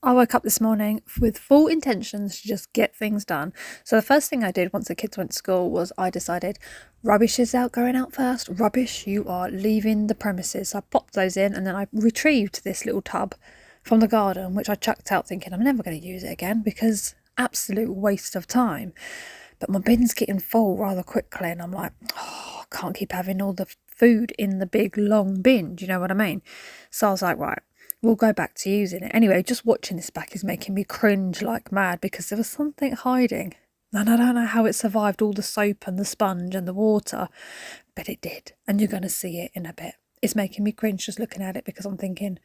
I woke up this morning with full intentions to just get things done. So the first thing I did once the kids went to school was I decided rubbish is going out first. Rubbish, you are leaving the premises. So I popped those in and then I retrieved this little tub from the garden, which I chucked out thinking I'm never going to use it again because absolute waste of time. But my bin's getting full rather quickly and I'm like, oh, I can't keep having all the food in the big long bin. Do you know what I mean? So I was like, right, we'll go back to using it. Anyway, just watching this back is making me cringe like mad because there was something hiding. And I don't know how it survived all the soap and the sponge and the water, but it did. And you're going to see it in a bit. It's making me cringe just looking at it because I'm thinking,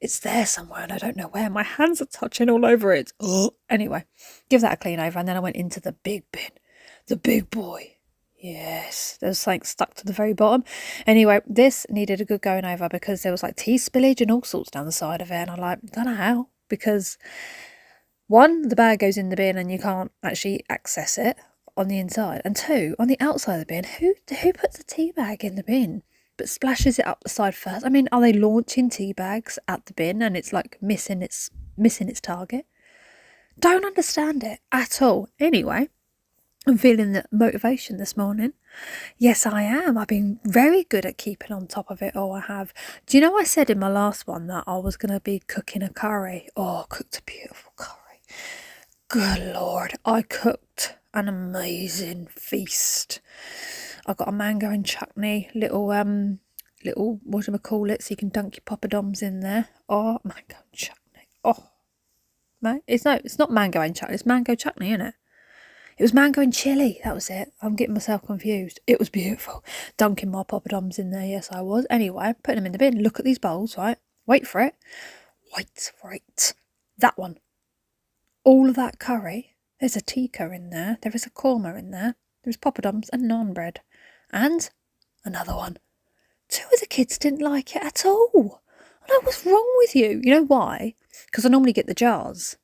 it's there somewhere and I don't know where. My hands are touching all over it. Oh. Anyway, give that a clean over. And then I went into the big bin, the big boy. Yes, there was something stuck to the very bottom. Anyway, this needed a good going over because there was like tea spillage and all sorts down the side of it. And I'm like, don't know how, because one, the bag goes in the bin and you can't actually access it on the inside. And two, on the outside of the bin, who puts a tea bag in the bin but splashes it up the side first? I mean, are they launching tea bags at the bin and it's like missing its target? Don't understand it at all. Anyway, I'm feeling the motivation this morning. Yes, I am. I've been very good at keeping on top of it. Oh, I have. Do you know I said in my last one that I was going to be cooking a curry? Oh, I cooked a beautiful curry. Good Lord, I cooked an amazing feast. I got a mango and chutney, little what do I call it, so you can dunk your poppadoms in there. Oh, mango and chutney. Oh, it's not mango and chutney. It's mango chutney, isn't it? It was mango and chilli. That was it. I'm getting myself confused. It was beautiful. Dunking my poppadoms in there. Yes, I was. Anyway, putting them in the bin. Look at these bowls, right? Wait for it. Wait for it. That one. All of that curry. There's a tikka in there. There is a korma in there. There's poppadoms and naan bread. And another one. Two of the kids didn't like it at all. I know, what's wrong with you? You know why? Because I normally get the jars.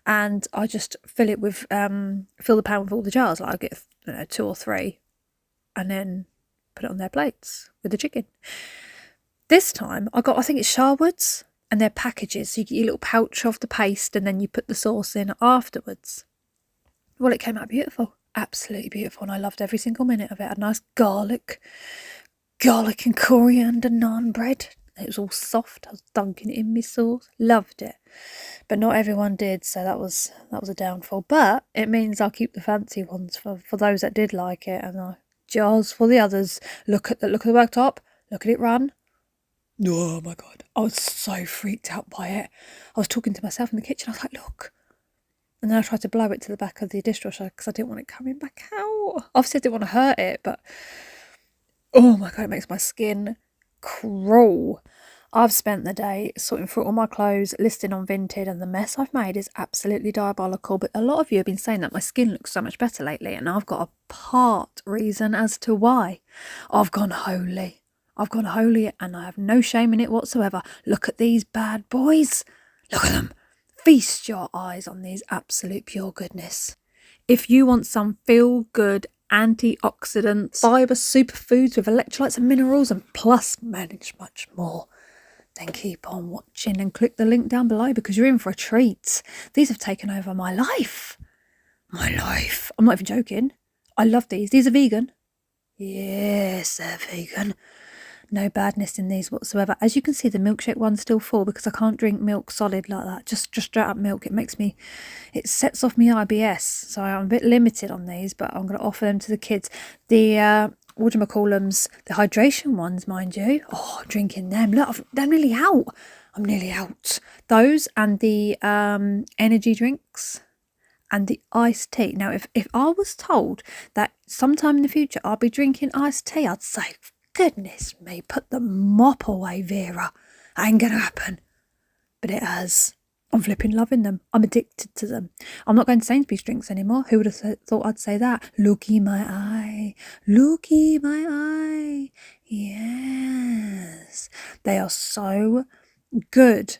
And I just fill it with, fill the pan with all the jars. Like I get, 2 or 3, and then put it on their plates with the chicken. This time I think it's Sharwood's, and they're packages. So you get your little pouch of the paste, and then you put the sauce in afterwards. Well, it came out beautiful, absolutely beautiful, and I loved every single minute of it. A nice garlic and coriander naan bread. It was all soft. I was dunking it in my sauce. Loved it. But not everyone did, so that was a downfall. But it means I'll keep the fancy ones for those that did like it, and jars for the others. Look at the worktop. Look at it run. Oh my God. I was so freaked out by it. I was talking to myself in the kitchen. I was like, look. And then I tried to blow it to the back of the dishwasher because I didn't want it coming back out. Obviously I didn't want to hurt it, but oh my God, it makes my skin crawl. I've spent the day sorting through all my clothes, listing on Vinted, and the mess I've made is absolutely diabolical. But a lot of you have been saying that my skin looks so much better lately, and I've got a part reason as to why. I've gone holy, and I have no shame in it whatsoever. Look at these bad boys. Look at them. Feast your eyes on these absolute pure goodness. If you want some feel-good antioxidants, fibre superfoods with electrolytes and minerals, and plus manage much more, then keep on watching and click the link down below because you're in for a treat. These have taken over my life. I'm not even joking. I love these. These are vegan. Yes, they're vegan. No badness in these whatsoever. As you can see, the milkshake one's still full because I can't drink milk solid like that. Just straight up milk. It sets off my IBS. So I'm a bit limited on these, but I'm going to offer them to the kids. The whatchamacallums, the hydration ones, mind you. Oh, I'm drinking them. Look, I'm nearly out. Those and the energy drinks and the iced tea. Now, if I was told that sometime in the future I'll be drinking iced tea, I'd say, goodness me, put the mop away, Vera. Ain't gonna happen. But it has. I'm flipping loving them. I'm addicted to them. I'm not going to Sainsbury's drinks anymore. Who would have thought I'd say that? Looky my eye. Yes. They are so good.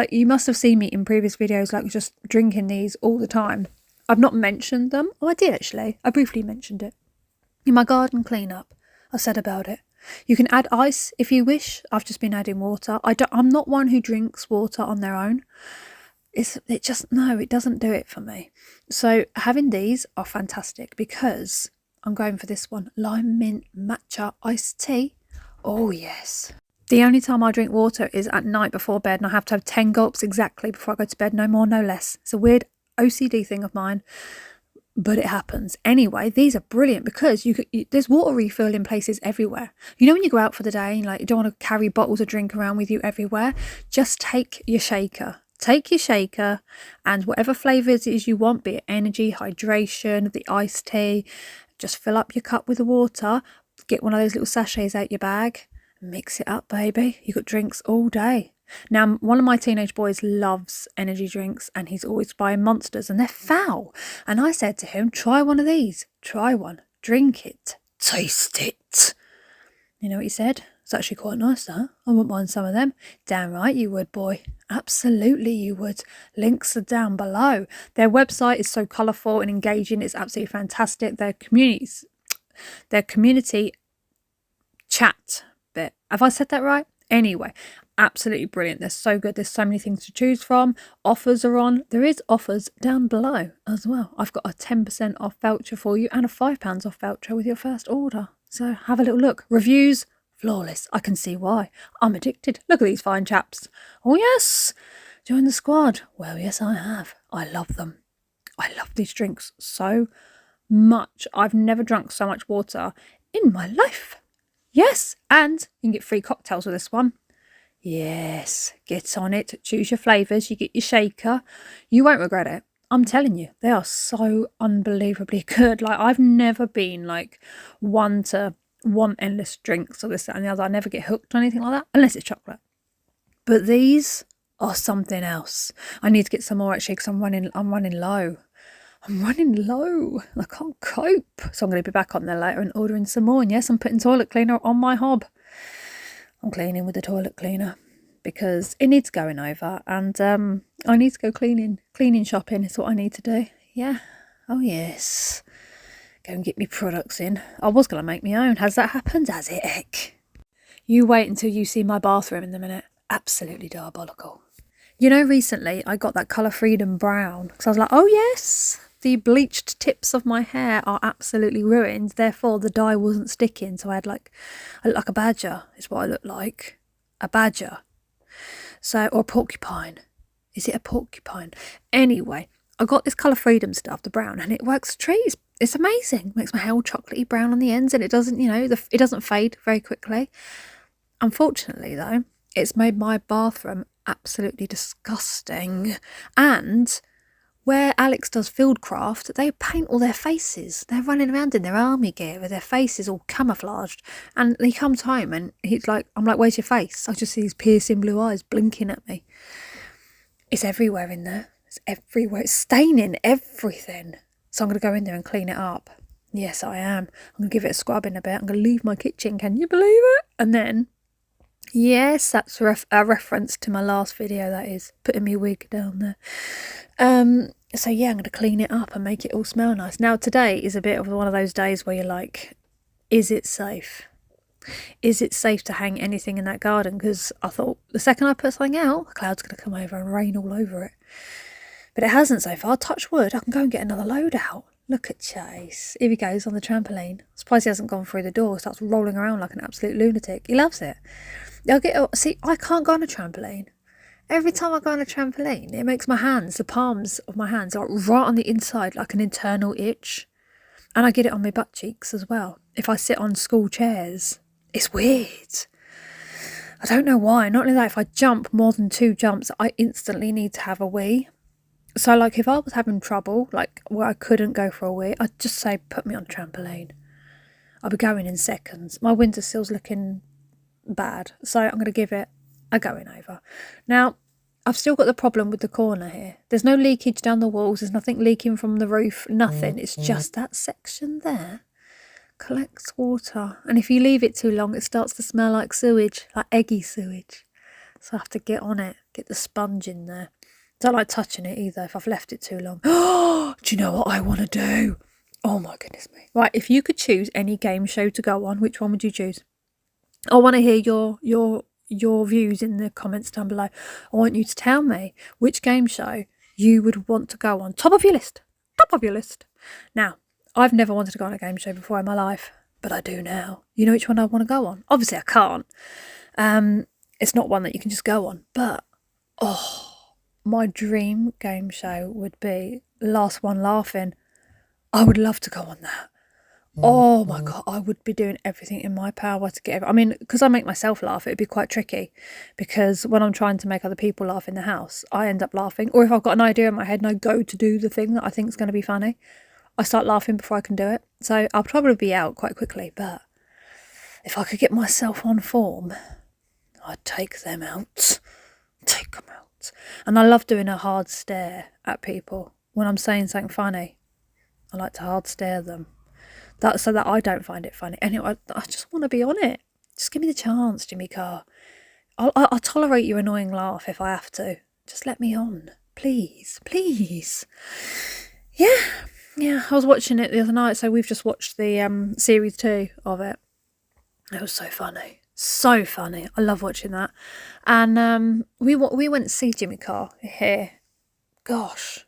You must have seen me in previous videos, like just drinking these all the time. I've not mentioned them. Oh, I did actually. I briefly mentioned it. In my garden cleanup, I said about it. You can add ice if you wish. I've just been adding water. I'm not one who drinks water on their own. it doesn't do it for me. So having these are fantastic because I'm going for this one, lime mint matcha iced tea. Oh yes. The only time I drink water is at night before bed, and I have to have 10 gulps exactly before I go to bed, no more, no less. It's a weird OCD thing of mine, but it happens. Anyway, these are brilliant because there's water refill in places everywhere. You know when you go out for the day, like you don't want to carry bottles of drink around with you everywhere, just take your shaker. Take your shaker and whatever flavours it is you want, be it energy, hydration, the iced tea, just fill up your cup with the water, get one of those little sachets out your bag, mix it up, baby. You got drinks all day. Now, one of my teenage boys loves energy drinks and he's always buying Monsters and they're foul. And I said to him, try one of these. Try one. Drink it. Taste it. You know what he said? It's actually quite nice, though. I wouldn't mind some of them. Damn right you would, boy. Absolutely you would. Links are down below. Their website is so colourful and engaging. It's absolutely fantastic. Their community chat bit. Have I said that right? Anyway, absolutely brilliant. They're so good. There's so many things to choose from. Offers are on. There is offers down below as well. I've got a 10% off voucher for you and a £5 off voucher with your first order. So have a little look. Reviews, flawless. I can see why. I'm addicted. Look at these fine chaps. Oh yes. Join the squad. Well, yes, I have. I love them. I love these drinks so much. I've never drunk so much water in my life. Yes, and you can get free cocktails with this one. Yes, get on it. Choose your flavours. You get your shaker. You won't regret it. I'm telling you, they are so unbelievably good. Like, I've never been like one to want endless drinks or this, that and the other. I never get hooked on anything like that, unless it's chocolate. But these are something else. I need to get some more actually because I'm running low. I'm running low. I can't cope. So I'm going to be back on there later and ordering some more. And yes, I'm putting toilet cleaner on my hob. I'm cleaning with the toilet cleaner because it needs going over. And I need to go cleaning. Cleaning shopping is what I need to do. Yeah. Oh, yes. Go and get me products in. I was going to make my own. Has that happened? Has it, heck? You wait until you see my bathroom in a minute. Absolutely diabolical. You know, recently I got that Colour Freedom brown because I was like, oh, yes. The bleached tips of my hair are absolutely ruined. Therefore, the dye wasn't sticking. So I looked like a badger is what I look like. A badger. So, or a porcupine. Is it a porcupine? Anyway, I got this Colour Freedom stuff, the brown, and it works trees. It's amazing. Makes my hair all chocolatey brown on the ends and it doesn't, it doesn't fade very quickly. Unfortunately, though, it's made my bathroom absolutely disgusting. And where Alex does Fieldcraft, they paint all their faces. They're running around in their army gear with their faces all camouflaged. And he comes home and I'm like, where's your face? I just see these piercing blue eyes blinking at me. It's everywhere in there. It's everywhere. It's staining everything. So I'm going to go in there and clean it up. Yes, I am. I'm going to give it a scrub in a bit. I'm going to leave my kitchen. Can you believe it? And then, yes, that's a reference to my last video, that is. Putting my wig down there. So yeah, I'm going to clean it up and make it all smell nice. Now today is a bit of one of those days where you're like, is it safe? Is it safe to hang anything in that garden? Because I thought the second I put something out, a cloud's going to come over and rain all over it. But it hasn't so far. Touch wood, I can go and get another load out. Look at Chase. Here he goes on the trampoline. Surprised he hasn't gone through the door. Starts rolling around like an absolute lunatic. He loves it. See, I can't go on a trampoline. Every time I go on a trampoline, it makes my hands, the palms of my hands, like right on the inside, like an internal itch. And I get it on my butt cheeks as well. If I sit on school chairs, it's weird. I don't know why. Not only that, if I jump more than 2 jumps, I instantly need to have a wee. So like if I was having trouble, like where I couldn't go for a wee, I'd just say, put me on a trampoline. I'll be going in seconds. My windowsill's looking bad. So I'm going to give it a going over. Now, I've still got the problem with the corner here. There's no leakage down the walls. There's nothing leaking from the roof. Nothing. It's just that section there collects water. And if you leave it too long, it starts to smell like sewage, like eggy sewage. So I have to get on it, get the sponge in there. Don't like touching it either if I've left it too long. Oh, do you know what I want to do? Oh my goodness me. Right, if you could choose any game show to go on, which one would you choose? I want to hear your your views in the comments down below. I want you to tell me which game show you would want to go on. Top of your list. Top of your list. Now, I've never wanted to go on a game show before in my life, but I do now. You know which one I want to go on? Obviously, I can't. It's not one that you can just go on. But, my dream game show would be Last One Laughing. I would love to go on that. Oh my God, I would be doing everything in my power to get... I mean, because I make myself laugh, it'd be quite tricky. Because when I'm trying to make other people laugh in the house, I end up laughing. Or if I've got an idea in my head and I go to do the thing that I think is going to be funny, I start laughing before I can do it. So I'll probably be out quite quickly. But if I could get myself on form, I'd take them out. Take them out. And I love doing a hard stare at people. When I'm saying something funny, I like to hard stare them. So that I don't find it funny. Anyway, I just want to be on it. Just give me the chance, Jimmy Carr. I'll tolerate your annoying laugh if I have to. Just let me on. Please. Please. Yeah, I was watching it the other night, so we've just watched the series 2 of it. It was so funny. So funny. I love watching that. And we went to see Jimmy Carr here. Gosh.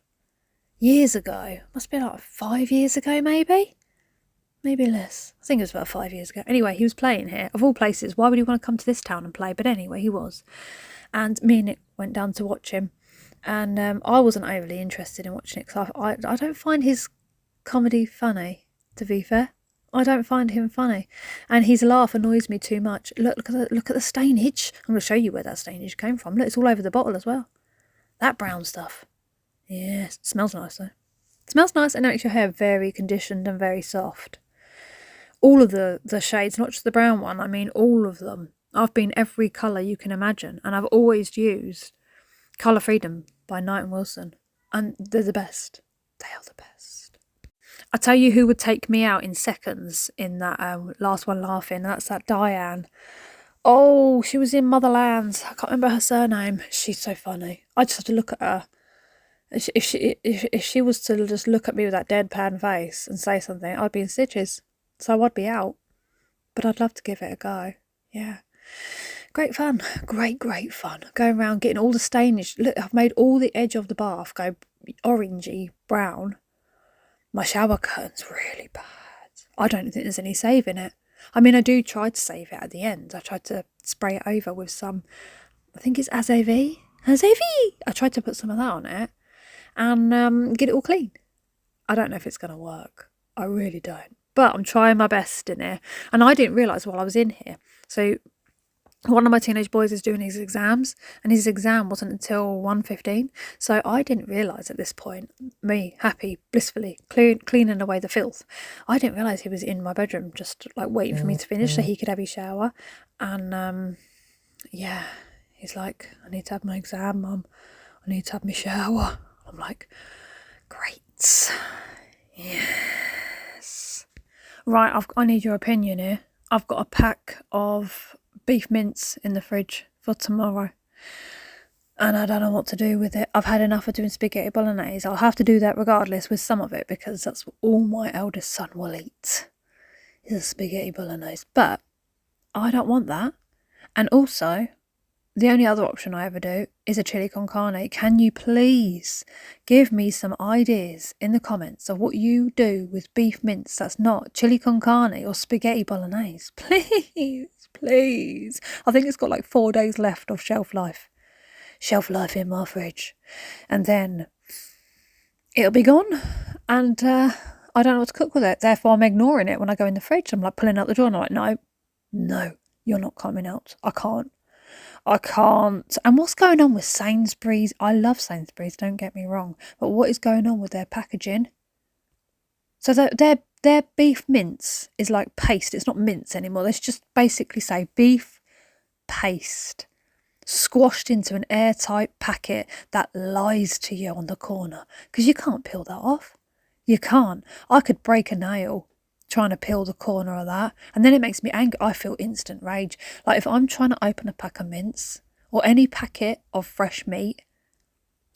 Years ago. Must be like 5 years ago, maybe? Maybe less. I think it was about 5 years ago. Anyway, he was playing here. Of all places, why would he want to come to this town and play? But anyway, he was. And me and Nick went down to watch him. And I wasn't overly interested in watching it because I don't find his comedy funny, to be fair. I don't find him funny. And his laugh annoys me too much. Look at the stainage. I'm going to show you where that stainage came from. Look, it's all over the bottle as well. That brown stuff. Yes, it smells nice though. It smells nice and it makes your hair very conditioned and very soft. All of the shades, not just the brown one, I mean all of them. I've been every colour you can imagine, and I've always used Colour Freedom by Knight and Wilson, and they're the best. They are the best. I tell you who would take me out in seconds in that Last One Laughing, and that's that Diane. Oh, she was in Motherland. I can't remember her surname. She's so funny. I just have to look at her. If she was to just look at me with that deadpan face and say something, I'd be in stitches. So I'd be out. But I'd love to give it a go. Yeah. Great fun. Great fun. Going around getting all the stainage. Look, I've made all the edge of the bath go orangey brown. My shower curtain's really bad. I don't think there's any saving it. I mean, I do try to save it at the end. I tried to spray it over with some, I think it's Azevi. I tried to put some of that on it and get it all clean. I don't know if it's going to work. I really don't. But I'm trying my best in here. And I didn't realise while I was in here. So one of my teenage boys is doing his exams. And his exam wasn't until 1:15. So I didn't realise at this point, me, happy, blissfully, cleaning away the filth. I didn't realise he was in my bedroom just like waiting for me to finish so he could have his shower. And yeah, he's like, I need to have my exam, Mum. I need to have my shower. I'm like, great. Yes. Right, I need your opinion here. I've got a pack of beef mince in the fridge for tomorrow. And I don't know what to do with it. I've had enough of doing spaghetti bolognese. I'll have to do that regardless with some of it because that's all my eldest son will eat. Is a spaghetti bolognese. But I don't want that. And also, the only other option I ever do is a chili con carne. Can you please give me some ideas in the comments of what you do with beef mince that's not chili con carne or spaghetti bolognese? Please. I think it's got like 4 days left of shelf life. Shelf life in my fridge. And then it'll be gone. And I don't know what to cook with it. Therefore, I'm ignoring it when I go in the fridge. I'm like pulling out the door and I'm like, no, you're not coming out. I can't. And what's going on with Sainsbury's? I love Sainsbury's, don't get me wrong. But what is going on with their packaging? So their beef mince is like paste. It's not mince anymore. They just basically say beef paste squashed into an airtight packet that lies to you on the corner. Because you can't peel that off. You can't. I could break a nail trying to peel the corner of that, and then it makes me angry. I feel instant rage. Like if I'm trying to open a pack of mince or any packet of fresh meat,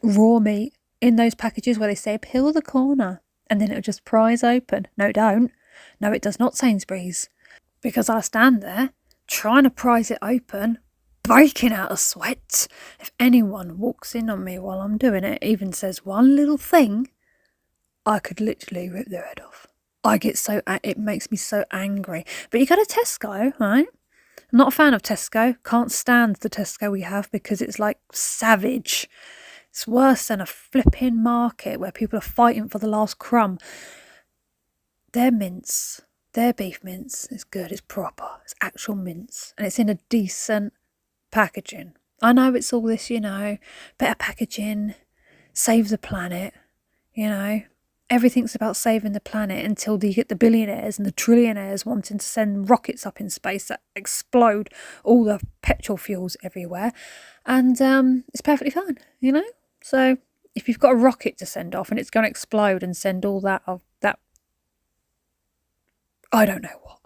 raw meat, in those packages where they say peel the corner and then it'll just prise open. No, it don't. No, it does not, Sainsbury's. Because I stand there trying to prise it open breaking out of sweat. If anyone walks in on me while I'm doing it, even says one little thing, I could literally rip their head off. It makes me so angry. But you go to Tesco, right? I'm not a fan of Tesco. Can't stand the Tesco we have because it's like savage. It's worse than a flipping market where people are fighting for the last crumb. Their mince, their beef mince is good. It's proper. It's actual mince. And it's in a decent packaging. I know it's all this, better packaging, save the planet, Everything's about saving the planet until you get the billionaires and the trillionaires wanting to send rockets up in space that explode all the petrol fuels everywhere. And it's perfectly fine, So if you've got a rocket to send off and it's going to explode and send all that, I don't know what.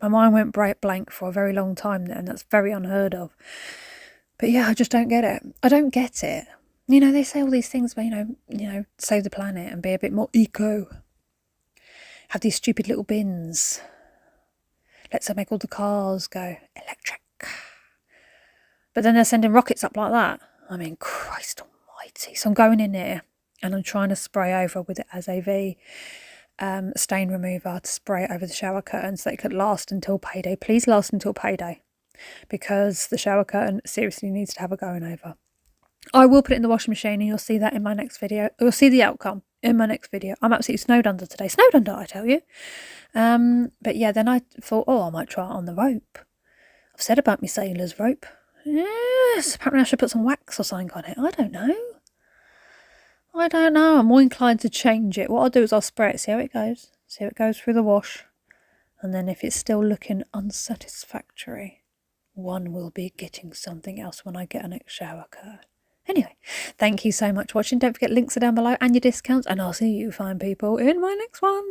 My mind went blank for a very long time then. That's very unheard of. But yeah, I just don't get it. I don't get it. They say all these things about, save the planet and be a bit more eco. Have these stupid little bins. Let's make all the cars go electric. But then they're sending rockets up like that. I mean, Christ almighty. So I'm going in here and I'm trying to spray over with it as a stain remover to spray it over the shower curtain so that it could last until payday. Please last until payday. Because the shower curtain seriously needs to have a going over. I will put it in the washing machine and you'll see that in my next video. You'll see the outcome in my next video. I'm absolutely snowed under today. Snowed under, I tell you. But yeah, then I thought, I might try it on the rope. I've said about my sailor's rope. Yes, apparently I should put some wax or something on it. I don't know. I'm more inclined to change it. What I'll do is I'll spray it, see how it goes. See how it goes through the wash. And then if it's still looking unsatisfactory, one will be getting something else when I get a next shower curtain. Anyway, thank you so much for watching. Don't forget links are down below and your discounts. And I'll see you fine people in my next one.